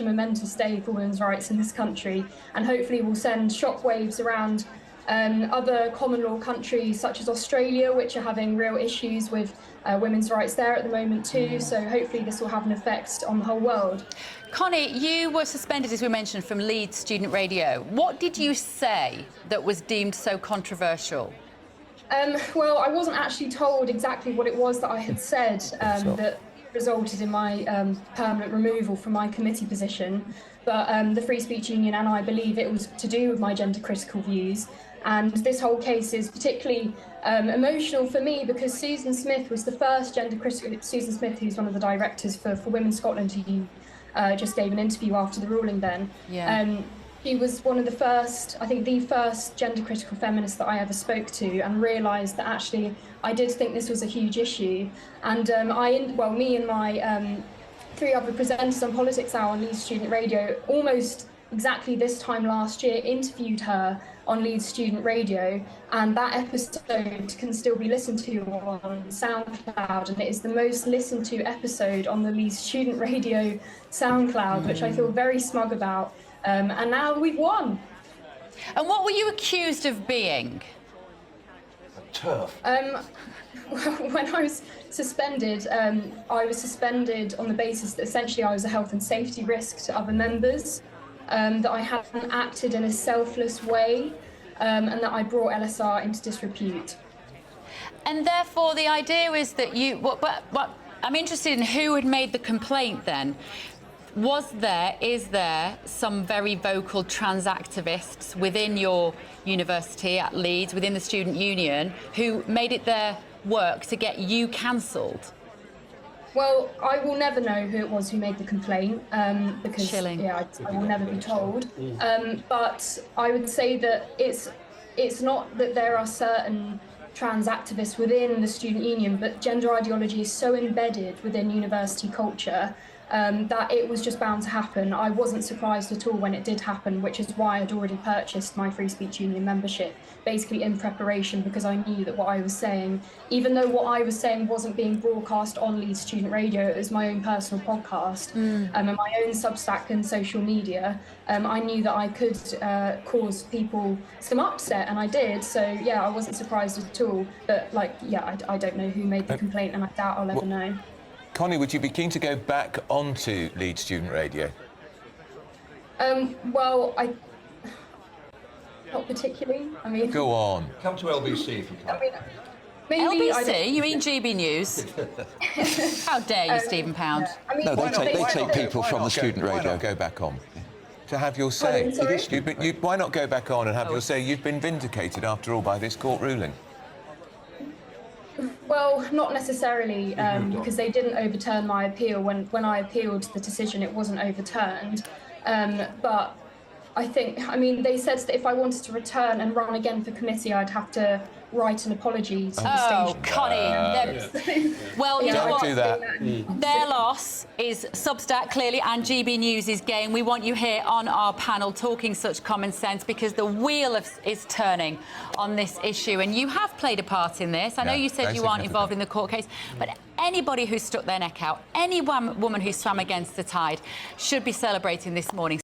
a momentous day for women's rights in this country, and hopefully will send shockwaves around other common law countries such as Australia, which are having real issues with women's rights there at the moment too. So hopefully this will have an effect on the whole world. Connie, you were suspended, as we mentioned, from Leeds Student Radio. What did you say that was deemed so controversial? Well, I wasn't actually told exactly what it was that I had said that resulted in my permanent removal from my committee position. But the Free Speech Union and I believe it was to do with my gender-critical views. And this whole case is particularly emotional for me because Susan Smith was the first gender-critical... Susan Smith, who's one of the directors for Women Scotland, who just gave an interview after the ruling then. Yeah. She was one of the first, I think the first gender-critical feminist that I ever spoke to, and realised that actually I did think this was a huge issue. And me and my 3 other presenters on Politics Hour on Leeds Student Radio, almost exactly this time last year, interviewed her on Leeds Student Radio, and that episode can still be listened to on SoundCloud, and it is the most listened to episode on the Leeds Student Radio SoundCloud, which I feel very smug about. And now we've won. And what were you accused of being? A TERF. When I was suspended on the basis that essentially I was a health and safety risk to other members, that I hadn't acted in a selfless way, and that I brought LSR into disrepute. And therefore, the idea is that you... But I'm interested in who had made the complaint then. Is there some very vocal trans activists within your university at Leeds, within the student union, who made it their work to get you cancelled? Well, I will never know who it was who made the complaint, because I will never be told. But I would say that it's not that there are certain trans activists within the student union, but gender ideology is so embedded within university culture that it was just bound to happen. I wasn't surprised at all when it did happen, which is why I'd already purchased my Free Speech Union membership, basically in preparation, because I knew that what I was saying, even though what I was saying wasn't being broadcast on Leeds Student Radio, it was my own personal podcast and my own Substack and social media, I knew that I could cause people some upset, and I did. So, yeah, I wasn't surprised at all. But, I don't know who made the complaint, and I doubt I'll ever know. Connie, would you be keen to go back onto Leeds Student Radio? Well, not particularly. I mean... Go on. Come to LBC if you can. I mean, maybe LBC? You mean GB News? How dare you, Stephen Pound? I mean, No, they take people from the student radio. Why not go back on? To have your say. Why not go back on and have your say? You've been vindicated, after all, by this court ruling. Well, not necessarily, because they didn't overturn my appeal. When I appealed the decision, it wasn't overturned. But I think, they said that if I wanted to return and run again for committee, I'd have to write an apology to the station. Oh, Connie. Well, you know what? Don't do that. Their loss is Substack, clearly, and GB News' gain. We want you here on our panel talking such common sense, because the wheel is turning on this issue. And you have played a part in this. I know you said you aren't involved in the court case, but anybody who stuck their neck out, any woman who swam against the tide, should be celebrating this morning.